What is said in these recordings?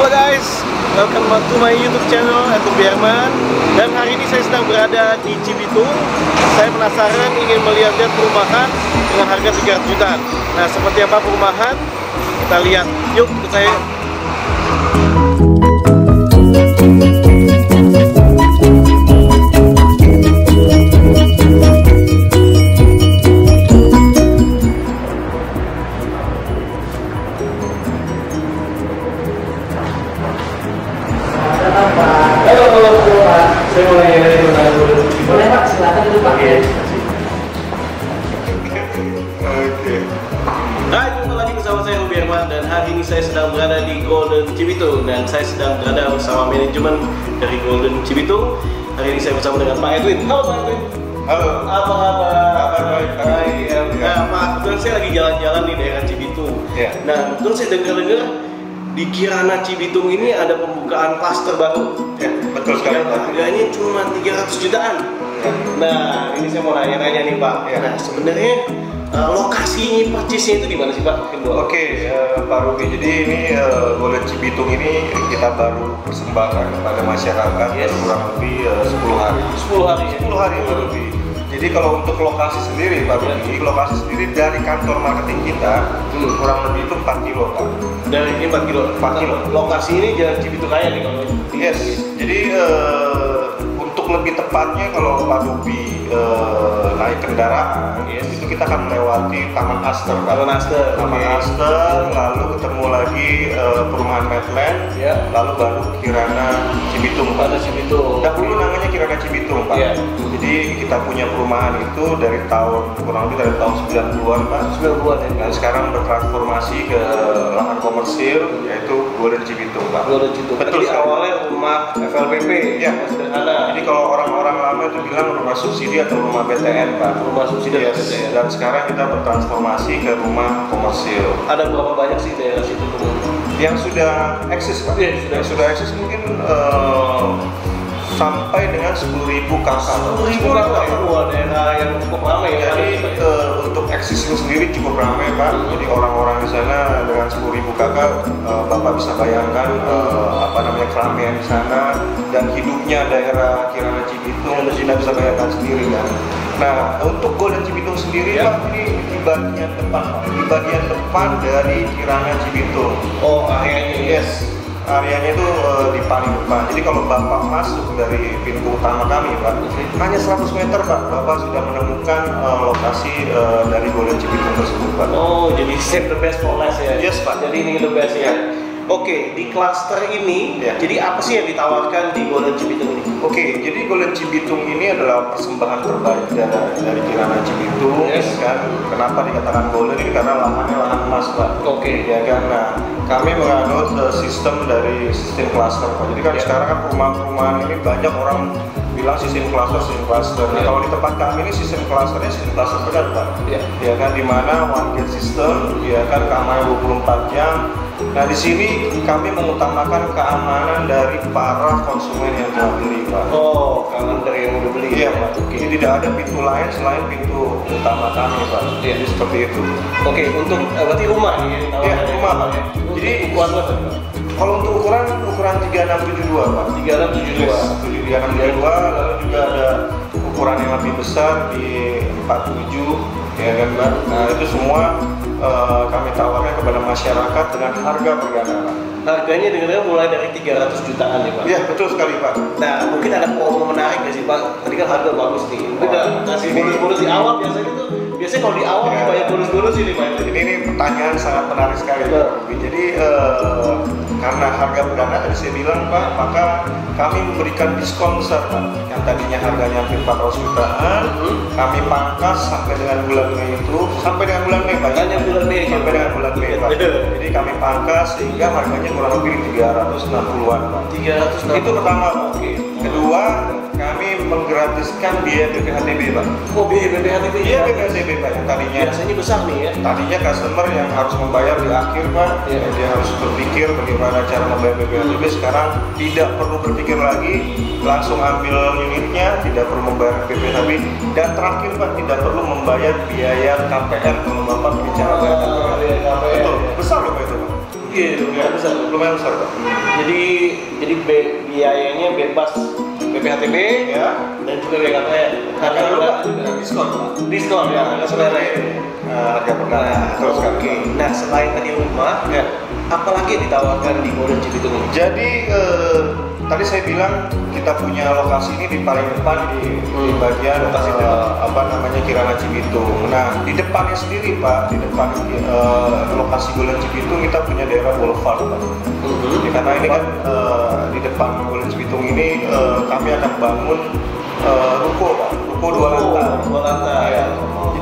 Halo guys, welcome back to my YouTube channel @Biarman. Dan hari ini saya sedang berada di Cibitung. Saya penasaran ingin melihat perumahan dengan harga 300 jutaan. Nah, seperti apa perumahan? Kita lihat. Yuk, ikut saya. Saya mau nanya dulu. Boleh Pak, silakan dulu Pak. Oke. Hai, jumpa lagi bersama saya Ruby Herman dan hari ini saya sedang berada di Golden Cibitung dan saya sedang berada bersama manajemen dari Golden Cibitung. Hari ini saya bersama dengan Pak Edwin. Halo Pak Edwin. Halo. Apa kabar? Kabar baik. Nah, Pak, kebetulan saya lagi jalan-jalan di daerah Cibitung. Ya. Nah, kebetulan saya dengar-dengar di Kirana Cibitung ini ada pembukaan klaster baru. Ya, betul sekali. Harganya cuma 300 jutaan. Nah, ini saya mau nanya-nanya nih Pak. Ya. Nah, sebenarnya lokasi purchase-nya itu di mana sih Pak? Oke, Pak Ruby. Jadi ini Golden Cibitung ini kita baru persembahkan kepada masyarakat kurang lebih 10 hari. 10 hari. 10 hari Pak Ruby. Jadi kalau untuk lokasi sendiri Pak Ruby, lokasi sendiri dari kantor marketing kita kurang lebih itu 4 kilo Pak. Dari ini 4 kilo. 4 kilo. Lokasi ini Jalan Cibitung Raya nih kalau. Yes. Jadi untuk lebih tepatnya kalau Pak Ruby naik kendaraan, itu kita akan melewati Taman Aster. Taman Aster, lalu ketemu lagi perumahan Medland, lalu baru Kirana Cibitung. Dahulu namanya Kirana Cibitung Pak. Jadi kita punya perumahan itu dari kurang lebih dari tahun 90-an Pak. 90-an ya. Dan sekarang bertransformasi ke lahan komersil yaitu Golden Cibitung Pak. Golden Cibitung. Betul. Jadi awalnya rumah FLPP. Ya. Sederhana. Jadi kalau orang-orang lama itu bilang rumah subsidi atau rumah BTN Pak. Rumah subsidi atau BTN. Dan sekarang kita bertransformasi ke rumah komersil. Ada berapa banyak sih daerah situ Yang sudah eksis Pak? Yang sudah eksis mungkin sampai dengan 10.000 kakak. 10.000 kakak. Wah, daerah yang cukup ramai ya. Jadi untuk eksisnya sendiri cukup ramai Pak. Jadi orang-orang di sana dengan 10.000 kakak, Bapak bisa bayangkan keramaian di sana dan hidupnya daerah Kirana Cibitung. Anda bisa bayangkan sendiri kan. Nah, untuk Golden Cibitung sendiri Pak, ini di bagian depan Pak. Di bagian depan dari Kirana Cibitung. Oh, areanya. Areanya itu di paling depan. Jadi kalau Bapak masuk dari pintu utama kami Pak, hanya 100 meter Pak, Bapak sudah menemukan lokasi dari Golden Cibitung tersebut Pak. Oh, jadi save the best for last ya? Yes Pak. Jadi ini the best ya? Oke, di klaster ini, jadi apa sih yang ditawarkan di Golden Cibitung ini? Oke, jadi Golden Cibitung ini adalah persembahan terbaik dari Kirana Cibitung. Kan? Kenapa dikatakan Golden ini? Karena lahannya lahan emas Pak. Oke. Ya kan, nah kami menganut sistem klaster Pak. Jadi kan sekarang kan perumahan ini banyak orang bilang sistem klaster. Nah, kalau di tempat kami ini sistem klasternya sistem klaster benar Pak. Ya kan, dimana one gate system, ya kan, keamanan 24 jam. Nah, di sini kami mengutamakan keamanan dari para konsumen yang telah beli Pak. Oh, keamanan dari yang udah beli. Iya Pak. Jadi tidak ada pintu lain selain pintu utama kami Pak. Jadi seperti itu. Oke, untuk berarti rumah nih. Iya, rumah Pak. Jadi ukuran berapa? Kalau untuk ukuran 3672 Pak. 3672, lalu juga ada ukuran yang lebih besar di 47, ya kan Pak. Nah, itu semua kami tawarkan kepada masyarakat dengan harga perdana. Harganya dengarnya mulai dari 300 jutaan ya Pak? Iya, betul sekali Pak. Nah, mungkin ada promo menarik nggak sih Pak? Tadi kan harga bagus nih. Mungkin kasih bonus-bonus di awal biasanya kalau di awal banyak bonus-bonus ini Pak. Ini pertanyaan sangat menarik sekali Pak. Jadi karena harga perdana tadi saya bilang Pak, maka kami memberikan diskon besar Pak. Yang tadinya harganya hampir 400 jutaan, kami pangkas sampai dengan bulan Mei itu, sampai dengan bulan Mei Pak. Hanya bulan Mei. Sampai dengan bulan Mei Pak. Jadi kami pangkas sehingga harganya kurang lebih 360-an Pak. 360. Itu pertama Pak. Kedua, kami menggratiskan biaya BPHTB Pak. Oh, biaya BPHTB? Iya, BPHTB Pak. Yang tadinya biasanya besar nih ya. Tadinya customer yang harus membayar di akhir Pak. Dia harus berpikir bagaimana cara membayar BPHTB. Sekarang tidak perlu berpikir lagi, langsung ambil unitnya, tidak perlu membayar BPHTB. Dan terakhir Pak, tidak perlu membayar biaya KPR kalau Bapak bicara bayar KPR. Betul, besar loh Pak itu Pak. Iya, lumayan besar. Lumayan besar Pak. Jadi biayanya bebas BPHTB Ya. dan juga BKP. Harga berapa? Diskon, Pak. Diskon ya, harga selera. Harga perdana. Terus kan. Oke. Nah, selain tadi rumah, Ya. apalagi yang ditawarkan di Golden Cibitung ini? Jadi tadi saya bilang kita punya lokasi ini di paling depan di bagian lokasi apa namanya Kirana Cibitung. Nah di depannya sendiri Pak, di depan lokasi Golden Cibitung kita punya daerah boulevard Pak. Ya, karena ini kan di depan Golden Cibitung ini kami akan bangun ruko Pak, ruko 2 lantai. 2 lantai. Ya.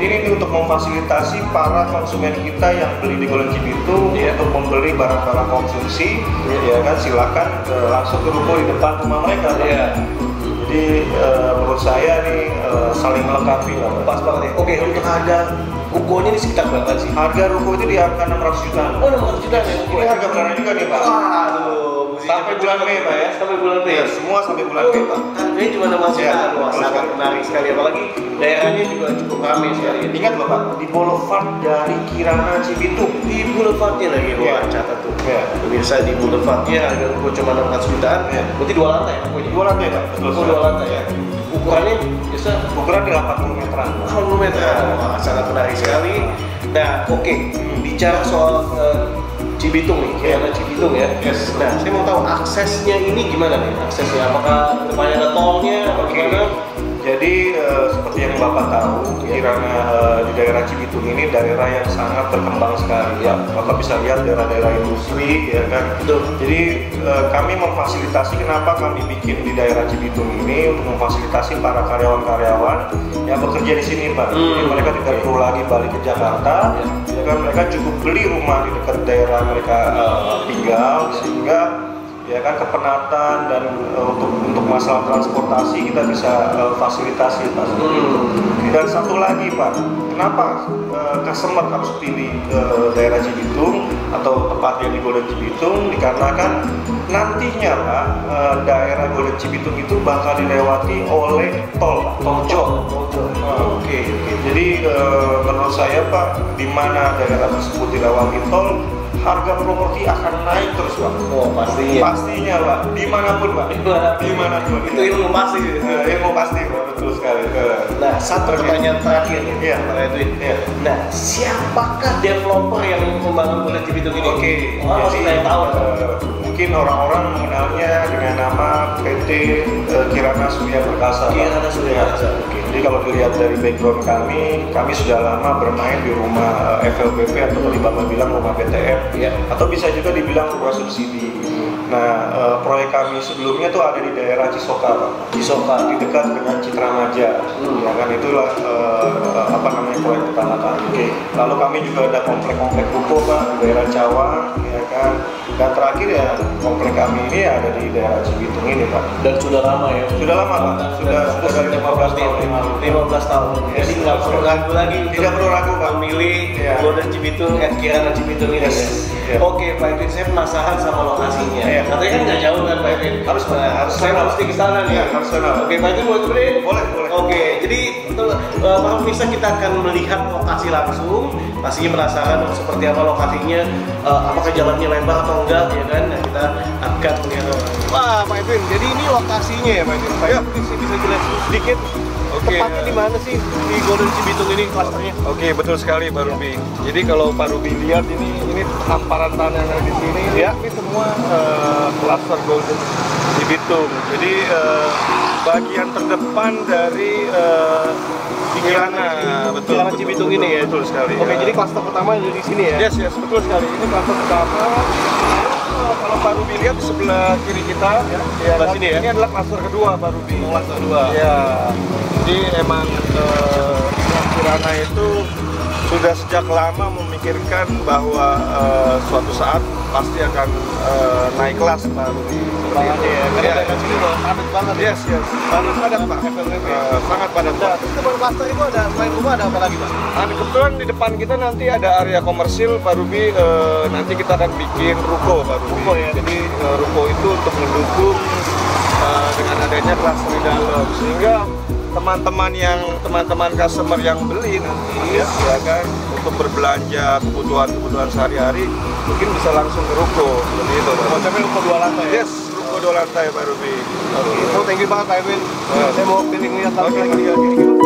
Jadi ini untuk memfasilitasi para konsumen kita yang beli di Golden Cibitung untuk membeli barang-barang konsumsi, ya kan silakan langsung ke ruko di depan rumah mereka. Jadi menurut saya nih saling melengkapi lah. Pas banget ya. Oke, untuk harga rukonya ini sekitar berapa sih? Harga ruko itu di angka 600 juta. Oh, 600 juta ya. Ini harga bulanan juga nih Pak. Aduh, Sampai bulan Mei Pak ya. Sampai bulan Mei. Ya, semua sampai bulan Mei Pak. Harganya cuma 600 juta. Ya, Wah, sangat menarik sekali. Apalagi daerahnya juga cukup ramai sekali. Ingat loh Pak, di boulevard dari Kirana Cibitung. Di boulevardnya lagi, Iya. catat tuh. Ya. Pemirsa, di boulevardnya harga ruko cuma 600 jutaan. Iya. Berarti 2 lantai ya rukonya? 2 lantai Pak. Ruko 2 lantai ya. Ukurannya bisa Ukuran di 80 meteran. 80 meter. Wah, sangat menarik sekali. Nah, oke. Bicara soal Cibitung nih, Kirana Cibitung ya. Yes. Nah, saya mau tahu aksesnya ini gimana nih? Aksesnya apakah depannya ada tolnya atau gimana? Jadi seperti yang Bapak tahu, Kirana di daerah Cibitung ini daerah yang sangat berkembang sekali ya. Bapak bisa lihat daerah-daerah industri ya kan. Betul. Jadi kami memfasilitasi, kenapa kami bikin di daerah Cibitung ini untuk memfasilitasi para karyawan-karyawan yang bekerja di sini Pak. Jadi mereka tidak perlu lagi balik ke Jakarta, ya kan, mereka cukup beli rumah di dekat daerah mereka tinggal, sehingga ya kan kepenatan dan untuk masalah transportasi kita bisa fasilitasi Pak. Dan satu lagi Pak, kenapa customer harus pilih daerah Cibitung atau tepatnya di Golden Cibitung? Dikarenakan nantinya Pak, daerah Golden Cibitung itu bakal dilewati oleh tol jor. Oke. Jadi menurut saya Pak, di mana daerah tersebut dilewati tol, harga properti akan naik terus Pak. Oh, pastinya. Pastinya Pak, dimanapun Pak. Dimanapun. Itu ilmu pasti. Ilmu pasti Pak, betul sekali. Nah, satu pertanyaan terakhir nih, Iya. Pak Edwin. Iya. Nah, siapakah developer yang membangun Golden Cibitung ini? Oke, Jadi saya tahu. mungkin orang-orang mengenalnya dengan nama PT Kirana Surya Perkasa. Kirana Surya Perkasa. Oke. Jadi kalau dilihat dari background kami sudah lama bermain di rumah FLBP atau tadi Bapak bilang rumah PTM, Iya. atau bisa juga dibilang rumah subsidi. Nah, proyek kami sebelumnya tuh ada di daerah Cisoka, Pak. Cisoka, di dekat dengan Citra Maja. Ya kan, itulah apa namanya proyek pertama kami. Oke. Lalu kami juga ada komplek-komplek ruko Pak di daerah Cawang, ya kan. Dan terakhir ya komplek kami ini ada di daerah Cibitung ini Pak. Dan sudah lama ya? Sudah lama Pak. Sudah dari 15 tahun yang lalu. 15 tahun. Yes. Jadi nggak perlu ragu lagi. Tidak perlu ragu Pak. Memilih Iya. Golden Cibitung, Kirana Cibitung ini. Yes. Ya? Iya. Oke, Pak Edwin, saya penasaran sama lokasinya. Iya. Katanya kan nggak jauh kan Pak Edwin? Harus Saya mesti ke sana nih. Iya, harus sana. Oke, Pak Edwin boleh temenin? Boleh. Oke, jadi para pemirsa kita akan melihat lokasi langsung. Pastinya penasaran seperti apa lokasinya, apakah jalannya lebar atau enggak, ya kan? Nah, kita akan melihat. Wah, Pak Edwin, jadi ini lokasinya ya Pak Edwin? Pak Edwin bisa jelasin sedikit. Tepatnya di mana sih di Golden Cibitung ini klasternya? Oke, betul sekali Pak Ruby. Jadi kalau Pak Ruby lihat ini hamparan tanah yang ada di sini, Ya. ini semua klaster Golden Cibitung. Jadi bagian terdepan dari Kirana, betul. Kirana Cibitung ini ya? Betul sekali. Oke, ya. jadi klaster pertama ada di sini ya? Yes, betul sekali. Ini klaster pertama. Kalau Pak Ruby lihat di sebelah kiri kita, Sebelah sini ya? ini adalah klaster kedua Pak Ruby. Klaster kedua. Ya, jadi emang Kirana itu sudah sejak lama memikirkan bahwa suatu saat pasti akan naik kelas Pak Ruby. Banget ya, karena Ya. daerah sini udah padat banget. Yes, sangat padat Pak. Sangat padat Nah, Pak. terus depan klaster itu ada selain rumah ada apa lagi Pak? Nah, kebetulan di depan kita nanti ada area komersil Pak Ruby, nanti kita akan bikin ruko Pak Ruby. Ruko ya? Jadi ruko itu untuk mendukung dengan adanya klaster di dalam, sehingga teman-teman customer yang beli nanti ya kan untuk berbelanja kebutuhan sehari-hari mungkin bisa langsung ke ruko seperti itu. Konsepnya ruko 2 lantai. Yes, ruko 2 lantai Pak Ruby. Oke. So thank you banget Pak Edwin. Saya mau pilih lihat lagi.